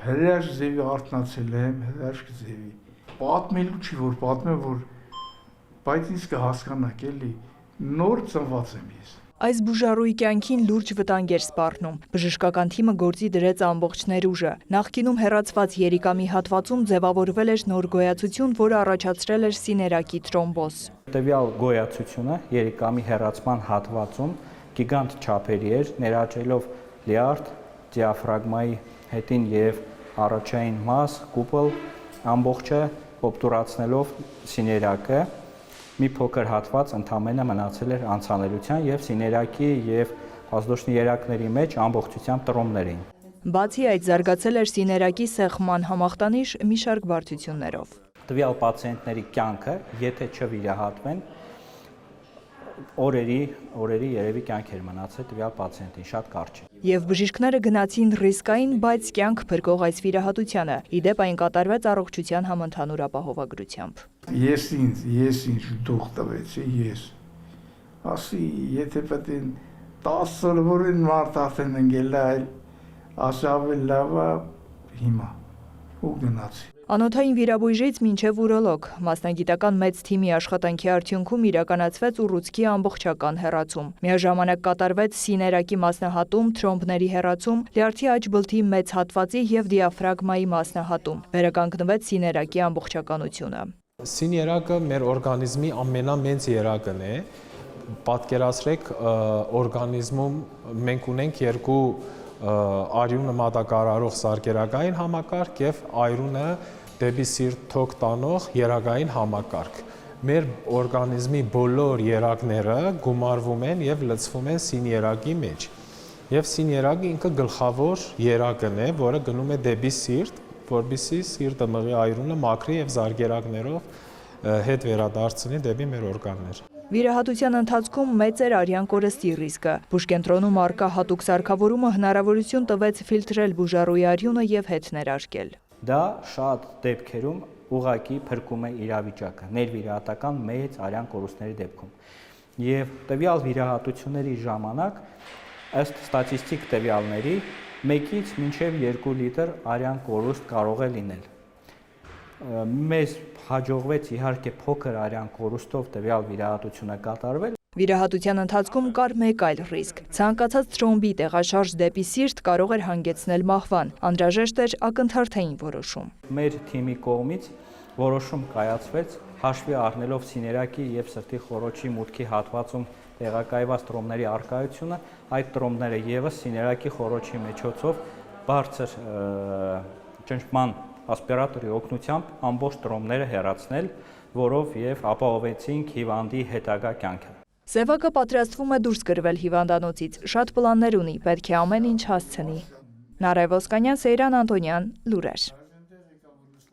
Հրաշք ձևի արթնացել եմ, հրաշք ձևի։ Պատմելու չի, որ պատմեմ, որ բայց ինձ կհասկանաք էլի, նոր ծնված եմ ես։ Այս բուժառուի կյանքին լուրջ վտանգ էր սպառնում։ Բժշկական թիմը գործի դրեց ամբողջ ներուժը։ Նախկինում հեռացված երիկամի հատվածում ձևավորվել էր նոր գոյացություն, որը առաջացրել էր սիներակի տրոմբոզ։ Տվյալ գոյացությունը երիկամի հեռացման հատվածում գիգանտ չափերի էր, ներառելով լյարդ, դիաֆրագմայի հետին եւ առաջային մաս, կուպլ, ամբողջը օբտուրացնելով սիներակը, մի փոքր հատված ընդամենը մնացել էր անցանելիության եւ սիներակի եւ ազդոշնի երակների մեջ ամբողջությամբ տրոմներ էին։ Բացի այդ, զարգացել էր սիներակի սեղմման համախտանիշ մի շարք բարդություններով։ Տվյալ պացիենտների կյանքը, եթե չվիրահատվեն, օրերի երևի կյանք էր մնացել տվյալ պացիենտին, շատ կարճ է։ Եվ բժիշկները գնացին ռիսկային, բայց կյանք փրկող այս վիրահատությանը։ Ի դեպ այն կատարվեց առողջության համընդհանուր ապահովագրությամբ։ Ես ինձ դուխ տվեցի, ես։ Ասի, եթե պետք է 10 օրվորին մարդ արդեն ընկել է, ասա ավելի լավ է հիմա ու գնացի։ Անոթային վիրաբույժից մինչև ուրոլոգ, մասնագիտական մեծ թիմի աշխատանքի արդյունքում իրականացվեց ուռուցքի ամբողջական հեռացում։ Միաժամանակ կատարվեց սիներակի մասնահատում, թրոմբների հեռացում, լյարդի աջ մեծ հատվածի և դիաֆրագմայի մասնահատում։ Վերականգնվեց սիներակի ամբողջականությունը։ Սիներակը մեր օրգանիզմի ամենամեծ երակն է։ Պատկերացրեք, օրգանիզմում մենք ունենք երկու արյունը մատակարարող սարքերակային համակարգ և արյունը դեպի սիրտ թոք տանող երակային համակարգ։ Մեր օրգանիզմի բոլոր երակները գումարվում են և լցվում են սիներակի մեջ։ Եվ սիներակը ինքը գլխավոր երակն է, որը գնում է դեպի սիրտ, որպեսզի սիրտը մղի արյունը մաքրի և զարկերակներով հետ վերադարձնի դեպի մեր օրգաններ։ Վիրահատության ընթացքում մեծ էր արյան կորստի ռիսկը։ Բուժկենտրոնում առկա հատուկ սարքավորումը հնարավորություն տվեց ֆիլտրել բուժառուի արյունը և հետ ներարկել։ Դա շատ դեպքերում ուղղակի փրկում է իրավիճակը, ներվիրահատական մեծ արյան կորուստների դեպքում։ Եվ տվյալ վիրահատությունների ժամանակ, ըստ ստատիստիկ տվյալների, 1-ից մինչև 2 լիտր արյան կորուստ կարող է լինել։ Մեզ հաջողվեց իհարկե փոքր արյան կորուստով տվյալ վիրահատությունը կատարվել։ Վիրահատության ընթացքում կար մեկ այլ ռիսկ։ Ցանկացած թրոմբի տեղաշարժ դեպի սիրտ կարող էր հանգեցնել մահվան։ Անհրաժեշտ էր ակնթարթային որոշում։ Մեր թիմի կողմից որոշում կայացվեց հաշվի առնելով սիներակի եւ սրտի խոռոչի մուտքի հատվածում տեղակայված տրոմների առկայությունը, այդ տրոմները եւս սիներակի խոռոչի միջոցով բարձր ճնշման ասպիրատորի օգնությամբ ամբողջ տրոմները հեռացնել, որով եւ ապահովեցինք հիվանդի հետագա կյանքը։ Սևակը պատրաստվում է դուրս գրվել հիվանդանոցից, շատ պլաններ ունի, պետք է ամեն ինչ հասցնի։ Նարայ Ոսկանյան, Սեյրան Անտոնյան, լուրեր։